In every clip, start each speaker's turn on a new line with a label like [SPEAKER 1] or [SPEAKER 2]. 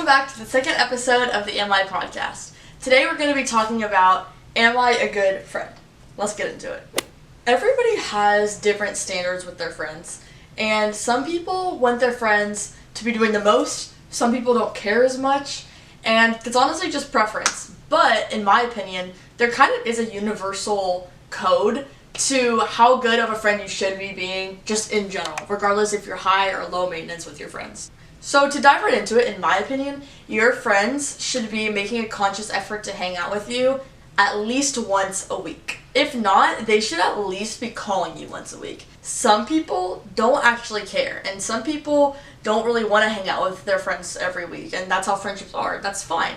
[SPEAKER 1] back to the second episode of the Am I podcast. Today we're going to be talking about, am I a good friend? Let's get into it. Everybody has different standards with their friends, and some people want their friends to be doing the most, some people don't care as much, and it's honestly just preference. But, in my opinion, there kind of is a universal code to how good of a friend you should be being, just in general, regardless if you're high or low maintenance with your friends. So to dive right into it, in my opinion, your friends should be making a conscious effort to hang out with you at least once a week. If not, they should at least be calling you once a week. Some people don't actually care, and some people don't really want to hang out with their friends every week, and that's how friendships are. That's fine.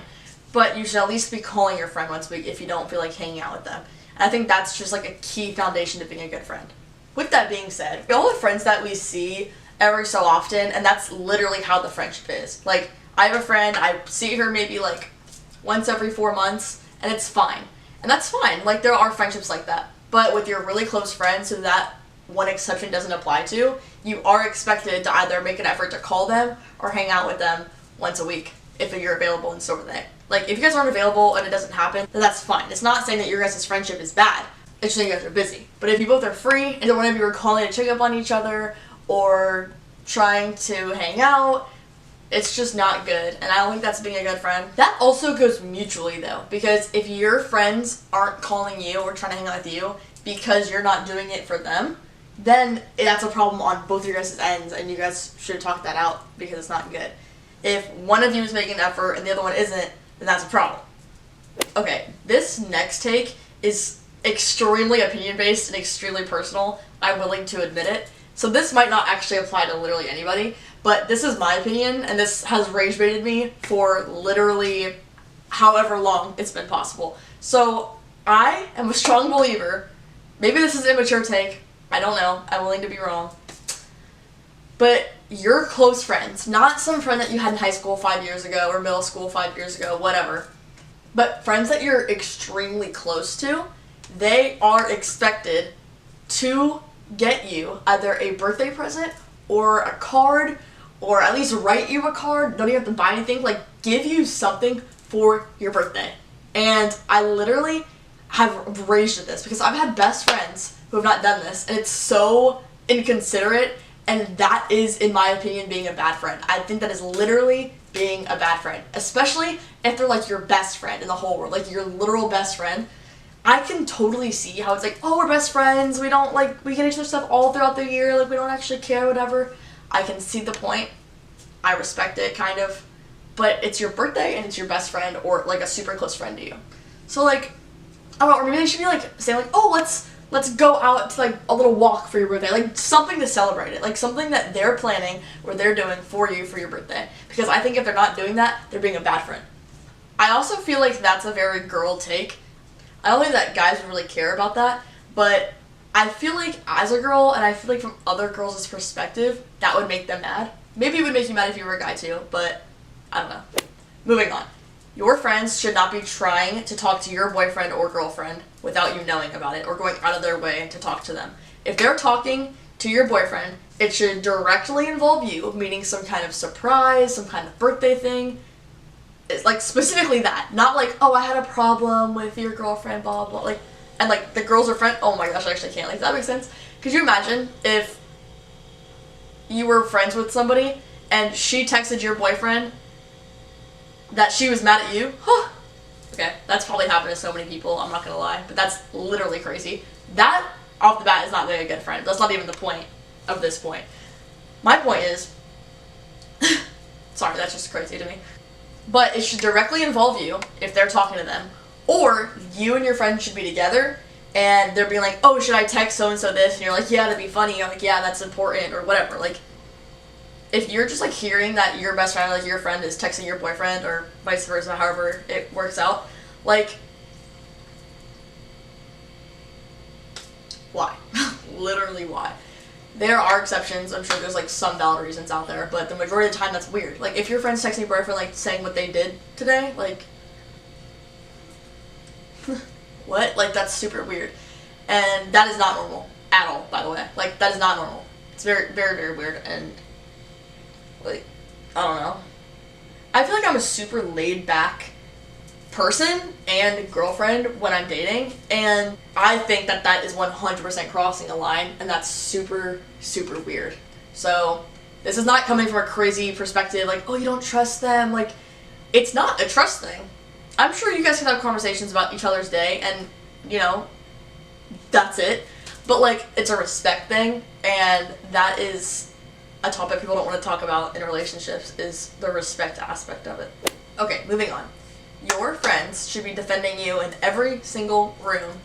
[SPEAKER 1] But you should at least be calling your friend once a week if you don't feel like hanging out with them. And I think that's just like a key foundation to being a good friend. With that being said, we all have friends that we see every so often, and that's literally how the friendship is. Like, I have a friend, I see her maybe like once every 4 months, and it's fine. And that's fine. Like, there are friendships like that. But with your really close friends, who that one exception doesn't apply to, you are expected to either make an effort to call them or hang out with them once a week if you're available, and so are they. Like, if you guys aren't available and it doesn't happen, then that's fine. It's not saying that your guys' friendship is bad. It's just that you guys are busy. But if you both are free and one of you are calling to check up on each other or trying to hang out, it's just not good, and I don't think that's being a good friend. That also goes mutually, though, because if your friends aren't calling you or trying to hang out with you because you're not doing it for them, then that's a problem on both your guys' ends, and you guys should talk that out because it's not good. If one of you is making an effort and the other one isn't, then that's a problem. Okay, this next take is extremely opinion-based and extremely personal. I'm willing to admit it. So this might not actually apply to literally anybody, but this is my opinion, and this has rage baited me for literally however long it's been possible. So I am a strong believer, maybe this is an immature take, I don't know, I'm willing to be wrong, but your close friends, not some friend that you had in high school 5 years ago or middle school 5 years ago, whatever, but friends that you're extremely close to, they are expected to get you either a birthday present or a card, or at least write you a card. Don't even have to buy anything. Like, give you something for your birthday. And I literally have raged at this because I've had best friends who have not done this, and it's so inconsiderate, and that is, in my opinion, being a bad friend. I think that is literally being a bad friend, especially if they're like your best friend in the whole world, like your literal best friend. I can totally see how it's like, oh, we're best friends, we don't, like, we get each other stuff all throughout the year, like, we don't actually care, whatever. I can see the point. I respect it, kind of. But it's your birthday, and it's your best friend, or, like, a super close friend to you. So, like, I don't know, or maybe they should be, like, saying, like, oh, let's go out to, like, a little walk for your birthday. Like, something to celebrate it. Like, something that they're planning or they're doing for you for your birthday. Because I think if they're not doing that, they're being a bad friend. I also feel like that's a very girl take. I don't think that guys would really care about that, but I feel like as a girl, and I feel like from other girls' perspective, that would make them mad. Maybe it would make you mad if you were a guy too, but I don't know. Moving on. Your friends should not be trying to talk to your boyfriend or girlfriend without you knowing about it or going out of their way to talk to them. If they're talking to your boyfriend, it should directly involve you, meaning some kind of surprise, some kind of birthday thing. It's like specifically that, not like, oh, I had a problem with your girlfriend, blah, blah, like, and like the girls are friends. Oh my gosh, I actually can't. Like, does that make sense? Could you imagine if you were friends with somebody and she texted your boyfriend that she was mad at you? Huh. Okay, that's probably happened to so many people, I'm not gonna lie, but that's literally crazy. That, off the bat, is not being a good friend. That's not even the point of this point. My point is, sorry, that's just crazy to me. But it should directly involve you if they're talking to them. Or you and your friend should be together and they're being like, oh, should I text so-and-so this? And you're like, yeah, that'd be funny. You're like, yeah, that's important, or whatever. Like, if you're just like hearing that your best friend, like your friend, is texting your boyfriend or vice versa, however it works out, like, why? Literally why? There are exceptions. I'm sure there's like some valid reasons out there, but the majority of the time that's weird. Like, if your friend's texting your boyfriend, like, saying what they did today, like, what? Like, that's super weird. And that is not normal at all, by the way. Like, that is not normal. It's very, very, very weird, and, like, I don't know. I feel like I'm a super laid back person and girlfriend when I'm dating, and I think that that is 100% crossing a line, and that's super, super weird. So this is not coming from a crazy perspective, like, oh, you don't trust them. Like, it's not a trust thing. I'm sure you guys can have conversations about each other's day, and, you know, that's it. But, like, it's a respect thing, and that is a topic people don't want to talk about in relationships, is the respect aspect of it. Okay, moving on. Your friends should be defending you in every single room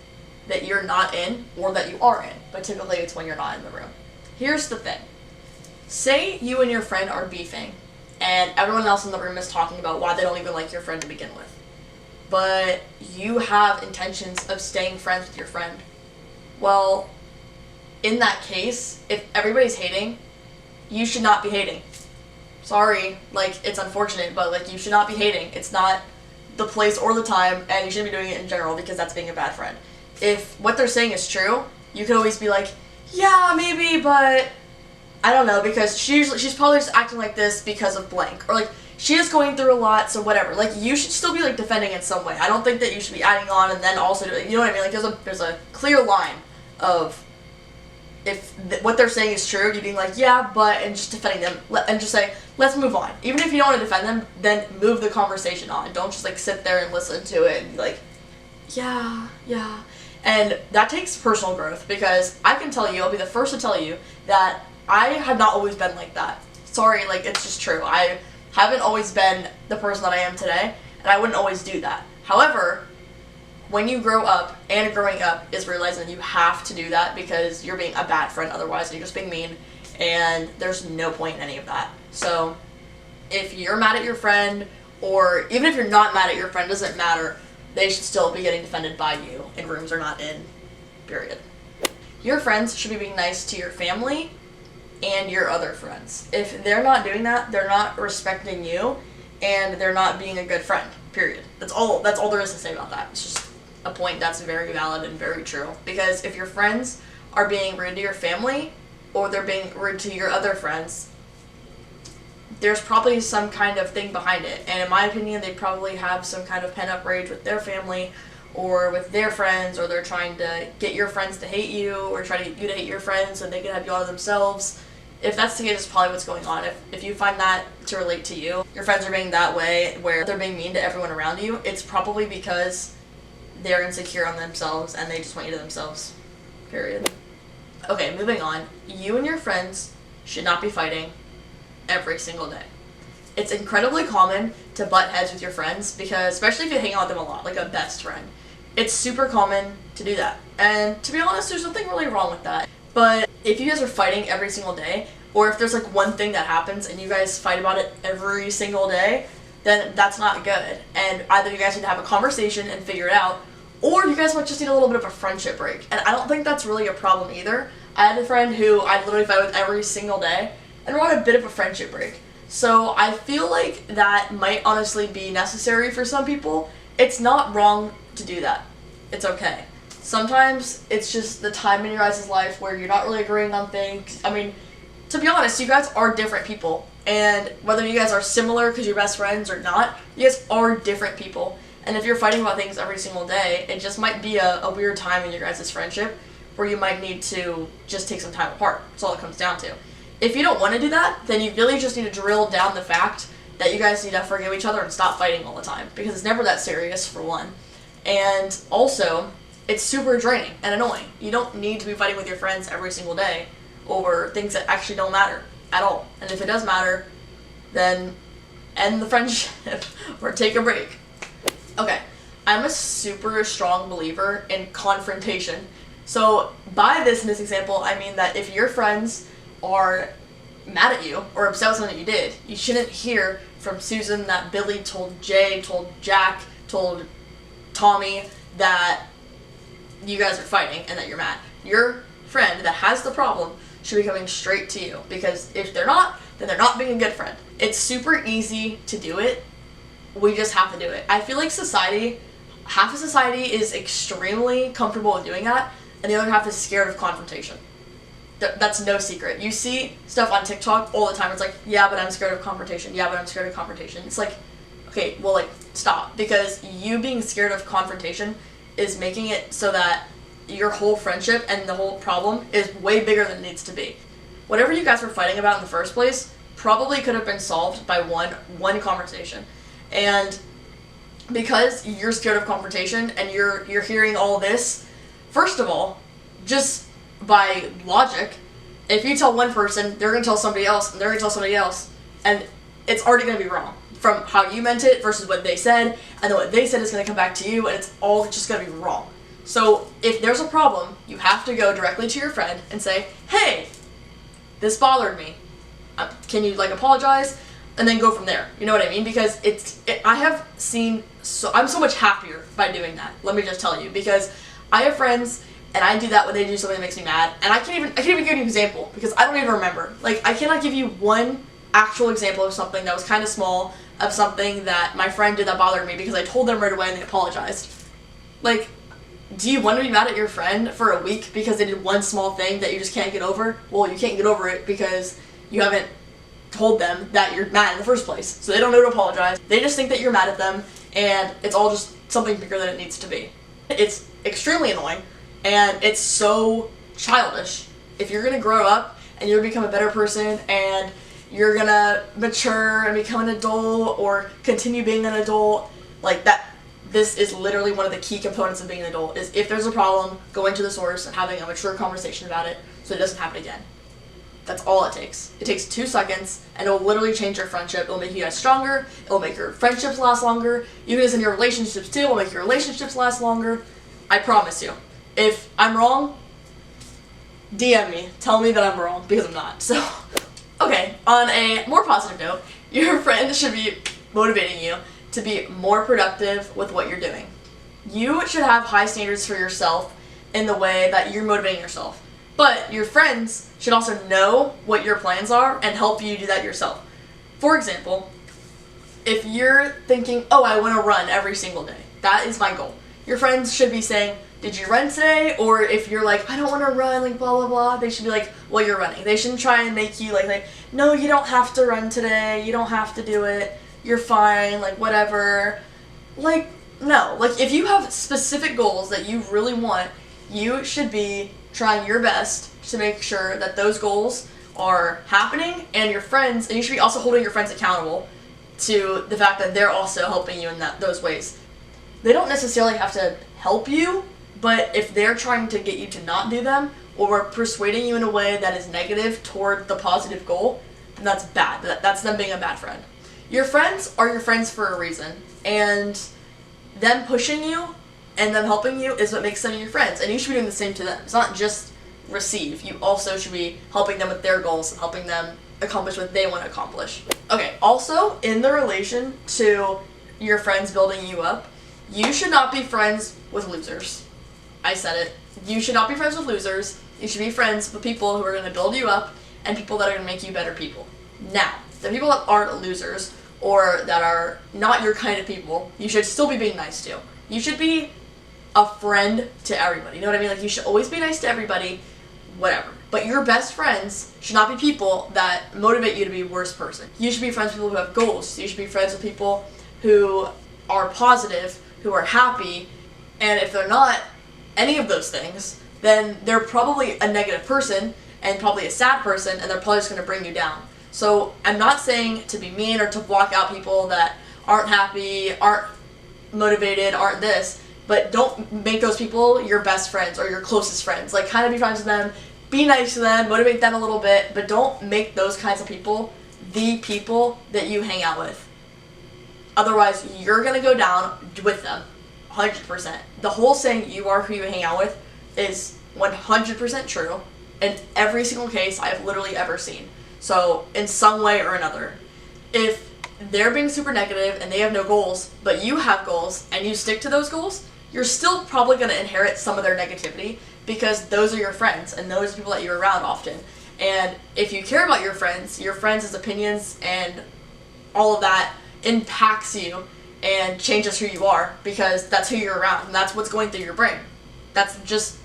[SPEAKER 1] that you're not in or that you are in, but typically it's when you're not in the room. Here's the thing. Say you and your friend are beefing, and everyone else in the room is talking about why they don't even like your friend to begin with. But you have intentions of staying friends with your friend. Well, in that case, if everybody's hating, you should not be hating. Sorry, like, it's unfortunate, but, like, you should not be hating. It's not the place or the time, and you shouldn't be doing it in general because that's being a bad friend. If what they're saying is true, you could always be like, yeah, maybe, but I don't know, because she's probably just acting like this because of blank, or like she is going through a lot, so whatever. Like, you should still be like defending in some way. I don't think that you should be adding on and then also, you know what I mean? Like, there's a clear line of if what they're saying is true, you being like, yeah, but, and just defending them, and just say, let's move on. Even if you don't want to defend them, then move the conversation on. Don't just, like, sit there and listen to it and be like, yeah. And that takes personal growth, because I can tell you, I'll be the first to tell you, that I have not always been like that. Sorry, like, it's just true. I haven't always been the person that I am today, and I wouldn't always do that. However, when you grow up, and growing up is realizing that you have to do that because you're being a bad friend otherwise, and you're just being mean, and there's no point in any of that. So if you're mad at your friend, or even if you're not mad at your friend, doesn't matter, they should still be getting defended by you in rooms they're not in, period. Your friends should be being nice to your family and your other friends. If they're not doing that, they're not respecting you, and they're not being a good friend, period. That's all there is to say about that. It's just a point that's very valid and very true. Because if your friends are being rude to your family, or they're being rude to your other friends, there's probably some kind of thing behind it. And in my opinion, they probably have some kind of pent-up rage with their family, or with their friends, or they're trying to get your friends to hate you, or try to get you to hate your friends so they can have you all to themselves. If that's the case, it's probably what's going on. If you find that to relate to you, your friends are being that way, where they're being mean to everyone around you, it's probably because they're insecure on themselves and they just want you to themselves. Period. Okay, moving on. You and your friends should not be fighting every single day. It's incredibly common to butt heads with your friends, because especially if you hang out with them a lot, like a best friend, it's super common to do that. And to be honest, there's nothing really wrong with that. But if you guys are fighting every single day, or if there's like one thing that happens and you guys fight about it every single day, then that's not good. And either you guys need to have a conversation and figure it out, or you guys might just need a little bit of a friendship break. And I don't think that's really a problem either. I had a friend who I literally fight with every single day, and we're on a bit of a friendship break. So I feel like that might honestly be necessary for some people. It's not wrong to do that. It's okay. Sometimes it's just the time in your guys' life where you're not really agreeing on things. I mean, to be honest, you guys are different people. And whether you guys are similar because you're best friends or not, you guys are different people. And if you're fighting about things every single day, it just might be a weird time in your guys' friendship where you might need to just take some time apart. That's all it comes down to. If you don't want to do that, then you really just need to drill down the fact that you guys need to forgive each other and stop fighting all the time, because it's never that serious, for one. And also, it's super draining and annoying. You don't need to be fighting with your friends every single day over things that actually don't matter at all. And if it does matter, then end the friendship or take a break. Okay, I'm a super strong believer in confrontation. So by this, in this example, I mean that if your friends are mad at you or upset with something that you did, you shouldn't hear from Susan that Billy told Jay, told Jack, told Tommy that you guys are fighting and that you're mad. Your friend that has the problem should be coming straight to you, because if they're not, then they're not being a good friend. It's super easy to do it. We just have to do it. I feel like half of society is extremely comfortable with doing that, and the other half is scared of confrontation. That's no secret. You see stuff on TikTok all the time. It's like, yeah, but I'm scared of confrontation. Yeah, but I'm scared of confrontation. It's like, okay, well, like, stop. Because you being scared of confrontation is making it so that your whole friendship and the whole problem is way bigger than it needs to be. Whatever you guys were fighting about in the first place probably could have been solved by one conversation. And because you're scared of confrontation and you're hearing all this, first of all, just by logic, if you tell one person, they're going to tell somebody else, and they're going to tell somebody else, and it's already going to be wrong from how you meant it versus what they said, and then what they said is going to come back to you, and it's all just going to be wrong. So if there's a problem, you have to go directly to your friend and say, hey, this bothered me. Can you, like, apologize? And then go from there. You know what I mean? Because I have seen, I'm so much happier by doing that. Let me just tell you. Because I have friends, and I do that when they do something that makes me mad, and I can't even give you an example, because I don't even remember. Like, I cannot give you one actual example of something that was kind of small, of something that my friend did that bothered me, because I told them right away and they apologized. Like, do you want to be mad at your friend for a week because they did one small thing that you just can't get over? Well, you can't get over it because you haven't told them that you're mad in the first place. So they don't know to apologize. They just think that you're mad at them, and it's all just something bigger than it needs to be. It's extremely annoying, and it's so childish. If you're going to grow up and you're going to become a better person and you're going to mature and become an adult or continue being an adult, like that, this is literally one of the key components of being an adult, is if there's a problem, going to the source and having a mature conversation about it so it doesn't happen again. That's all it takes. It takes 2 seconds, and it'll literally change your friendship. It'll make you guys stronger. It'll make your friendships last longer. You guys in your relationships too will make your relationships last longer. I promise you. If I'm wrong, DM me. Tell me that I'm wrong, because I'm not. So, okay, on a more positive note, your friends should be motivating you to be more productive with what you're doing. You should have high standards for yourself in the way that you're motivating yourself. But your friends should also know what your plans are and help you do that yourself. For example, if you're thinking, oh, I want to run every single day, that is my goal. Your friends should be saying, did you run today? Or if you're like, I don't want to run, like blah, blah, blah, they should be like, well, you're running. They shouldn't try and make you like, no, you don't have to run today. You don't have to do it. You're fine, like whatever. Like, no. Like, if you have specific goals that you really want, you should be trying your best to make sure that those goals are happening, and your friends, and you should be also holding your friends accountable to the fact that they're also helping you in those ways. They don't necessarily have to help you, but if they're trying to get you to not do them, or persuading you in a way that is negative toward the positive goal, then that's bad. That's them being a bad friend. Your friends are your friends for a reason, and them pushing you and them helping you is what makes them your friends, and you should be doing the same to them. It's not just receive. You also should be helping them with their goals and helping them accomplish what they want to accomplish. Okay, also, in the relation to your friends building you up, you should not be friends with losers. I said it. You should not be friends with losers. You should be friends with people who are going to build you up and people that are going to make you better people. Now, the people that aren't losers or that are not your kind of people, you should still be being nice to. You should be a friend to everybody. You know what I mean? Like, you should always be nice to everybody, whatever. But your best friends should not be people that motivate you to be a worse person. You should be friends with people who have goals. You should be friends with people who are positive, who are happy, and if they're not any of those things, then they're probably a negative person and probably a sad person, and they're probably just going to bring you down. So I'm not saying to be mean or to block out people that aren't happy, aren't motivated, aren't this, but don't make those people your best friends or your closest friends. Like, kind of be friends with them, be nice to them, motivate them a little bit, but don't make those kinds of people the people that you hang out with. Otherwise, you're going to go down with them, 100%. The whole saying, you are who you hang out with, is 100% true in every single case I've literally ever seen. So, in some way or another, if they're being super negative and they have no goals, but you have goals and you stick to those goals, you're still probably going to inherit some of their negativity because those are your friends and those are people that you're around often. And if you care about your friends' opinions and all of that impacts you and changes who you are because that's who you're around and that's what's going through your brain. That's just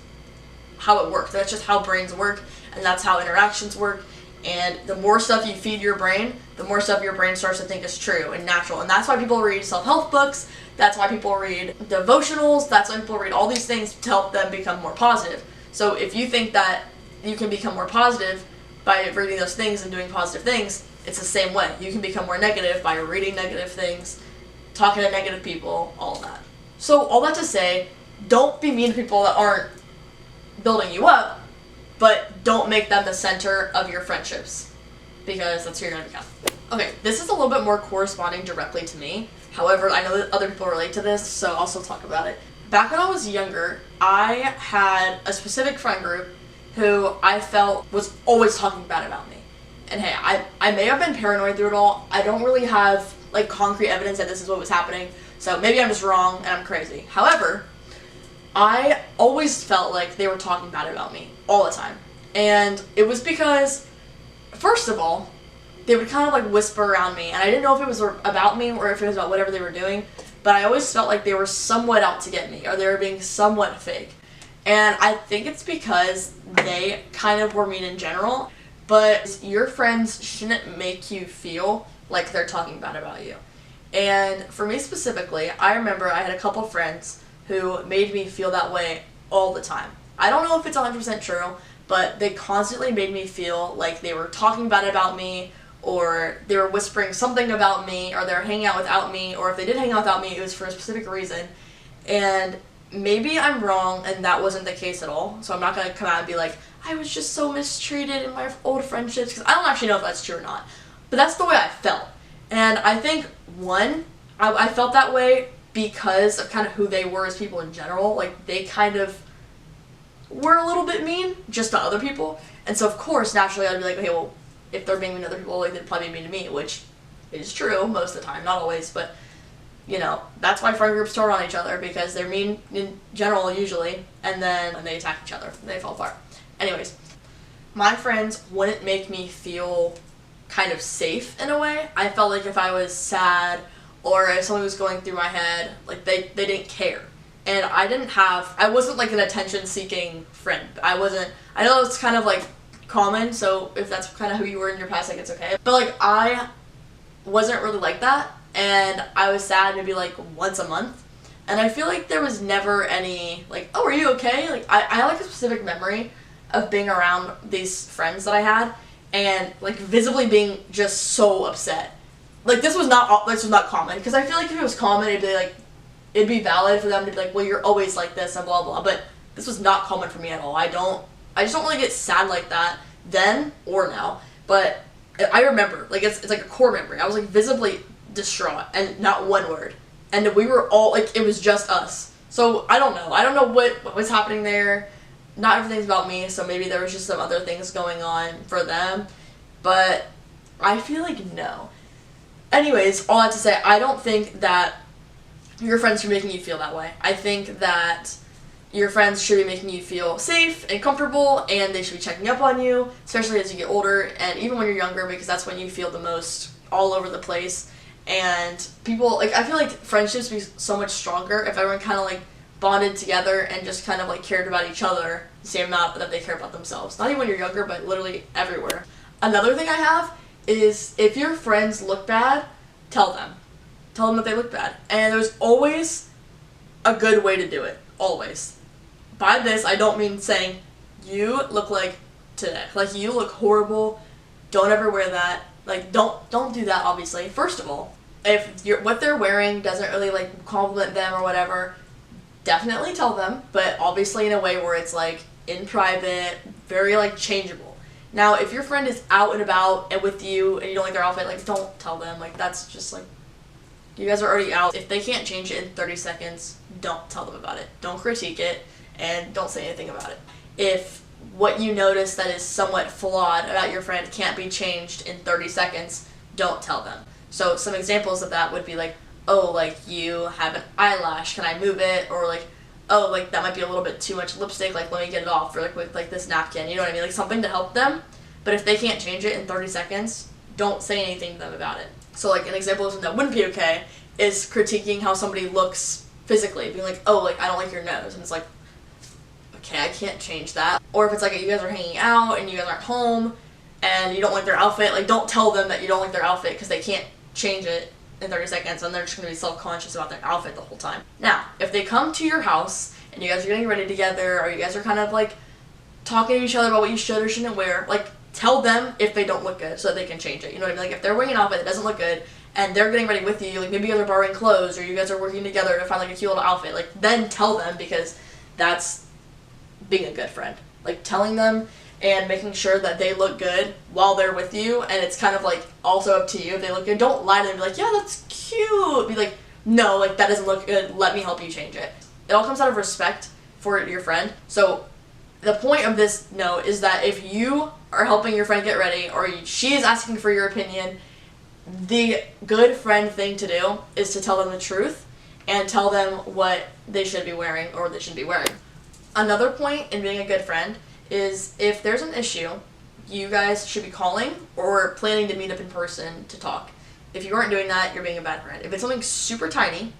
[SPEAKER 1] how it works. That's just how brains work, and that's how interactions work. And the more stuff you feed your brain, the more stuff your brain starts to think is true and natural. And that's why people read self-help books. That's why people read devotionals. That's why people read all these things to help them become more positive. So if you think that you can become more positive by reading those things and doing positive things, it's the same way. You can become more negative by reading negative things, talking to negative people, all of that. So all that to say, don't be mean to people that aren't building you up, but don't make them the center of your friendships, because that's who you're going to become. Okay, this is a little bit more corresponding directly to me. However, I know that other people relate to this, so I'll still talk about it. Back when I was younger, I had a specific friend group who I felt was always talking bad about me. And hey, I may have been paranoid through it all. I don't really have like concrete evidence that this is what was happening, so maybe I'm just wrong and I'm crazy. However, I always felt like they were talking bad about me all the time. And it was because, first of all, they would kind of like whisper around me, and I didn't know if it was about me or if it was about whatever they were doing, but I always felt like they were somewhat out to get me, or they were being somewhat fake. And I think it's because they kind of were mean in general, but your friends shouldn't make you feel like they're talking bad about you. And for me specifically, I remember I had a couple friends who made me feel that way all the time. I don't know if it's 100% true, but they constantly made me feel like they were talking bad about me, or they were whispering something about me, or they were hanging out without me, or if they did hang out without me, it was for a specific reason. And maybe I'm wrong and that wasn't the case at all, so I'm not going to come out and be like, I was just so mistreated in my old friendships, because I don't actually know if that's true or not. But that's the way I felt. And I think, one, I felt that way because of kind of who they were as people in general. Like, they kind of were a little bit mean just to other people. And so, of course, naturally, I'd be like, okay, well, if they're being mean to other people, like, they'd probably be mean to me, which is true most of the time, not always, but, you know, that's why friend groups turn on each other, because they're mean in general, usually, and then when they attack each other, they fall apart. Anyways, my friends wouldn't make me feel kind of safe in a way. I felt like if I was sad or if something was going through my head, like, they didn't care. And I wasn't like an attention-seeking friend. I know it's kind of like common, so if that's kind of who you were in your past, like, it's okay. But like, I wasn't really like that, and I was sad maybe like once a month. And I feel like there was never any like, oh, are you okay? Like, I had like a specific memory of being around these friends that I had, and like visibly being just so upset. Like, this was not common, because I feel like if it was common, it'd be valid for them to be like, well, you're always like this and blah blah. But this was not common for me at all. I just don't really get sad like that then or now. But I remember, like, it's like a core memory. I was like visibly distraught and not one word. And we were all like, it was just us. So I don't know what was happening there. Not everything's about me, so maybe there was just some other things going on for them. But I feel like no. Anyways, all that to say, I don't think that your friends should be making you feel that way. I think that your friends should be making you feel safe and comfortable, and they should be checking up on you, especially as you get older, and even when you're younger, because that's when you feel the most all over the place. And people, like, I feel like friendships would be so much stronger if everyone kind of like bonded together and just kind of like cared about each other the same amount that they care about themselves. Not even when you're younger, but literally everywhere. Another thing I have is, if your friends look bad, tell them. Tell them that they look bad. And there's always a good way to do it. Always. By this, I don't mean saying, you look like today. Like, you look horrible. Don't ever wear that. Like, don't do that, obviously. First of all, if what they're wearing doesn't really, like, compliment them or whatever, definitely tell them. But obviously in a way where it's, like, in private, very, like, changeable. Now, if your friend is out and about and with you and you don't like their outfit, like, don't tell them. Like, that's just, like, you guys are already out. If they can't change it in 30 seconds, don't tell them about it. Don't critique it, and don't say anything about it. If what you notice that is somewhat flawed about your friend can't be changed in 30 seconds, don't tell them. So some examples of that would be like, oh, like, you have an eyelash, can I move it? Or like, oh, like, that might be a little bit too much lipstick, like, let me get it off. Or like, with like this napkin, you know what I mean? Like, something to help them. But if they can't change it in 30 seconds, don't say anything to them about it. So, like, an example of something that wouldn't be okay is critiquing how somebody looks physically. Being like, oh, like, I don't like your nose. And it's like, okay, I can't change that. Or if it's like you guys are hanging out and you guys aren't home and you don't like their outfit, like don't tell them that you don't like their outfit because they can't change it in 30 seconds and they're just going to be self-conscious about their outfit the whole time. Now, if they come to your house and you guys are getting ready together or you guys are kind of like talking to each other about what you should or shouldn't wear, like tell them if they don't look good so that they can change it. You know what I mean? Like if they're wearing an outfit that doesn't look good and they're getting ready with you, like maybe you guys are borrowing clothes or you guys are working together to find like a cute little outfit, like then tell them, because that's being a good friend. Like telling them and making sure that they look good while they're with you, and it's kind of like also up to you if they look good. Don't lie to them and be like, yeah, that's cute. Be like, no, like that doesn't look good, let me help you change it. It all comes out of respect for your friend. So the point of this note is that if you are helping your friend get ready or she is asking for your opinion, the good friend thing to do is to tell them the truth and tell them what they should be wearing or what they shouldn't be wearing. Another point in being a good friend is if there's an issue, you guys should be calling or planning to meet up in person to talk. If you aren't doing that, you're being a bad friend. If it's something super tiny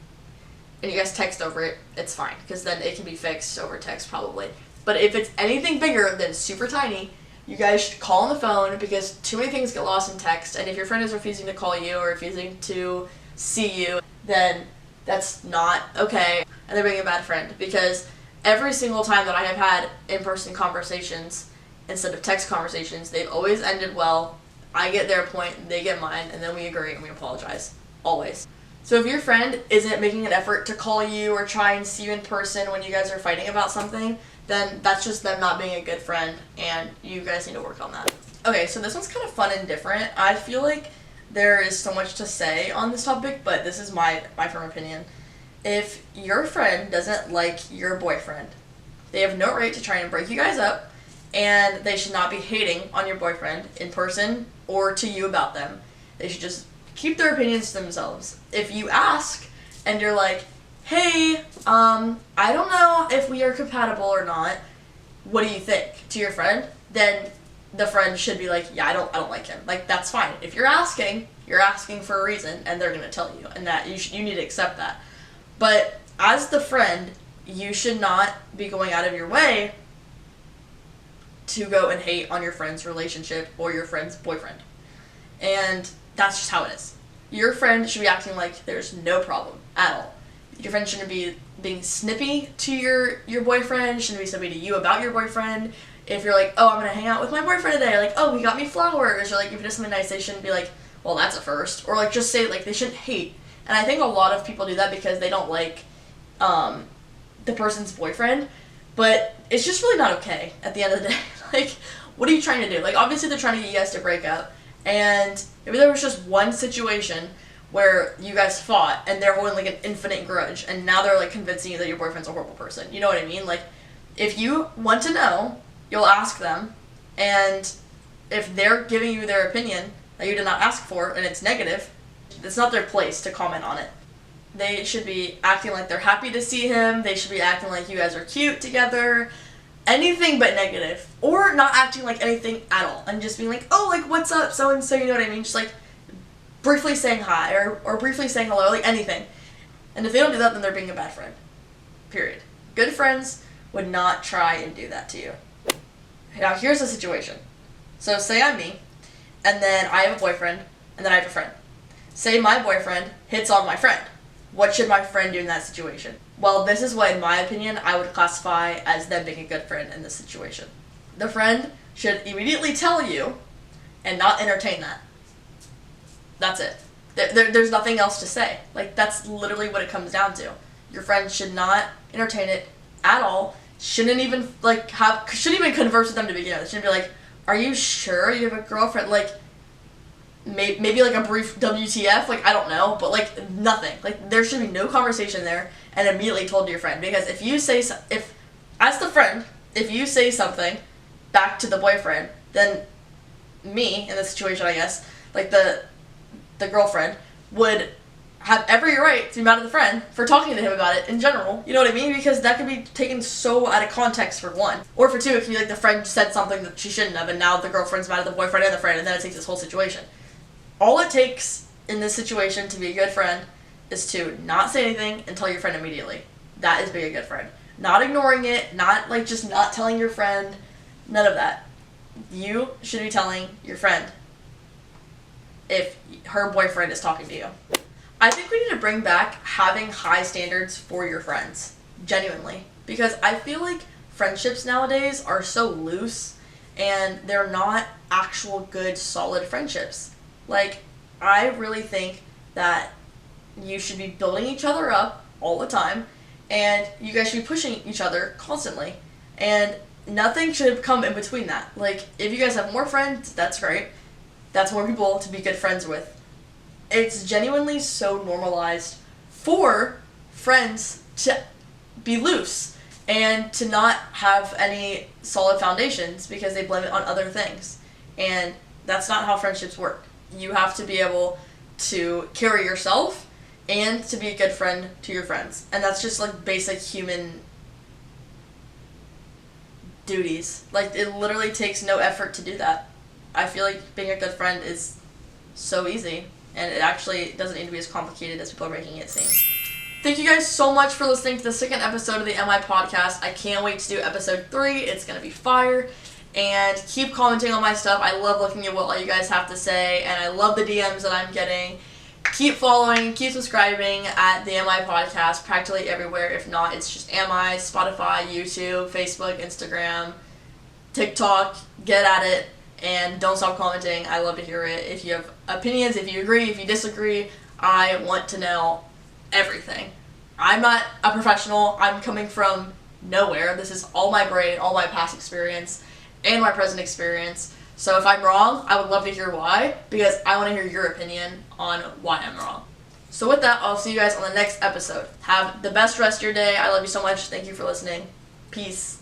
[SPEAKER 1] and you guys text over it, it's fine, because then it can be fixed over text probably. But if it's anything bigger than super tiny, you guys should call on the phone, because too many things get lost in text, and if your friend is refusing to call you or refusing to see you, then that's not okay, and they're being a bad friend. Because every single time that I have had in-person conversations instead of text conversations, they've always ended well. I get their point, they get mine, and then we agree and we apologize. Always. So if your friend isn't making an effort to call you or try and see you in person when you guys are fighting about something, then that's just them not being a good friend, and you guys need to work on that. Okay, so this one's kind of fun and different. I feel like there is so much to say on this topic, but this is my firm opinion. If your friend doesn't like your boyfriend, they have no right to try and break you guys up, and they should not be hating on your boyfriend in person or to you about them. They should just keep their opinions to themselves. If you ask and you're like, hey, I don't know if we are compatible or not, what do you think, to your friend, then the friend should be like, yeah, I don't like him. Like, that's fine. If you're asking for a reason, and they're going to tell you, and that you need to accept that. But as the friend, you should not be going out of your way to go and hate on your friend's relationship or your friend's boyfriend. And that's just how it is. Your friend should be acting like there's no problem at all. Your friend shouldn't be being snippy to your boyfriend, shouldn't be snippy to you about your boyfriend. If you're like, oh, I'm going to hang out with my boyfriend today, like, oh, he got me flowers, or like if he does something nice, they shouldn't be like, well, that's a first. Or like just say, like, they shouldn't hate. And I think a lot of people do that because they don't like the person's boyfriend, but it's just really not okay at the end of the day. Like, what are you trying to do? Like, obviously they're trying to get you guys to break up, and maybe there was just one situation where you guys fought and they're holding like an infinite grudge, and now they're like convincing you that your boyfriend's a horrible person. You know what I mean? Like, if you want to know, you'll ask them, and if they're giving you their opinion that you did not ask for and it's negative, it's not their place to comment on it. They should be acting like they're happy to see him. They should be acting like you guys are cute together. Anything but negative. Or not acting like anything at all. And just being like, oh, like, what's up, so-and-so, you know what I mean? Just, like, briefly saying hi or briefly saying hello, like, anything. And if they don't do that, then they're being a bad friend. Period. Good friends would not try and do that to you. Now, here's the situation. So, say I'm me, and then I have a boyfriend, and then I have a friend. Say my boyfriend hits on my friend. What should my friend do in that situation? Well, this is what, in my opinion, I would classify as them being a good friend in this situation. The friend should immediately tell you and not entertain that. That's it. There's nothing else to say. Like, that's literally what it comes down to. Your friend should not entertain it at all. Shouldn't even, like, shouldn't even converse with them to begin with. Shouldn't be like, are you sure you have a girlfriend? Like, maybe like a brief WTF, like, I don't know, but like nothing. Like, there should be no conversation there, and immediately told to your friend. Because if you say, as the friend, if you say something back to the boyfriend, then me, in this situation, I guess, like the girlfriend, would have every right to be mad at the friend for talking to him about it in general. You know what I mean? Because that could be taken so out of context, for one. Or for two, it could be like the friend said something that she shouldn't have, and now the girlfriend's mad at the boyfriend and the friend, and then it takes this whole situation. All it takes in this situation to be a good friend is to not say anything and tell your friend immediately. That is being a good friend. Not ignoring it, not like just not telling your friend, none of that. You should be telling your friend if her boyfriend is talking to you. I think we need to bring back having high standards for your friends, genuinely, because I feel like friendships nowadays are so loose and they're not actual good solid friendships. Like, I really think that you should be building each other up all the time, and you guys should be pushing each other constantly, and nothing should come in between that. Like, if you guys have more friends, that's great. That's more people to be good friends with. It's genuinely so normalized for friends to be loose and to not have any solid foundations because they blame it on other things. And that's not how friendships work. You have to be able to carry yourself and to be a good friend to your friends. And that's just like basic human duties. Like, it literally takes no effort to do that. I feel like being a good friend is so easy, and it actually doesn't need to be as complicated as people are making it seem. Thank you guys so much for listening to the second episode of the MI podcast. I can't wait to do episode 3. It's going to be fire. And keep commenting on my stuff. I love looking at what all you guys have to say, and I love the DMs that I'm getting. Keep following, keep subscribing at the MI podcast practically everywhere. If not, it's just MI, Spotify, YouTube, Facebook, Instagram, TikTok. Get at it. And don't stop commenting. I love to hear it. If you have opinions, if you agree, if you disagree, I want to know everything. I'm not a professional. I'm coming from nowhere. This is all my brain, all my past experience, and my present experience. So if I'm wrong, I would love to hear why, because I want to hear your opinion on why I'm wrong. So with that, I'll see you guys on the next episode. Have the best rest of your day. I love you so much. Thank you for listening. Peace.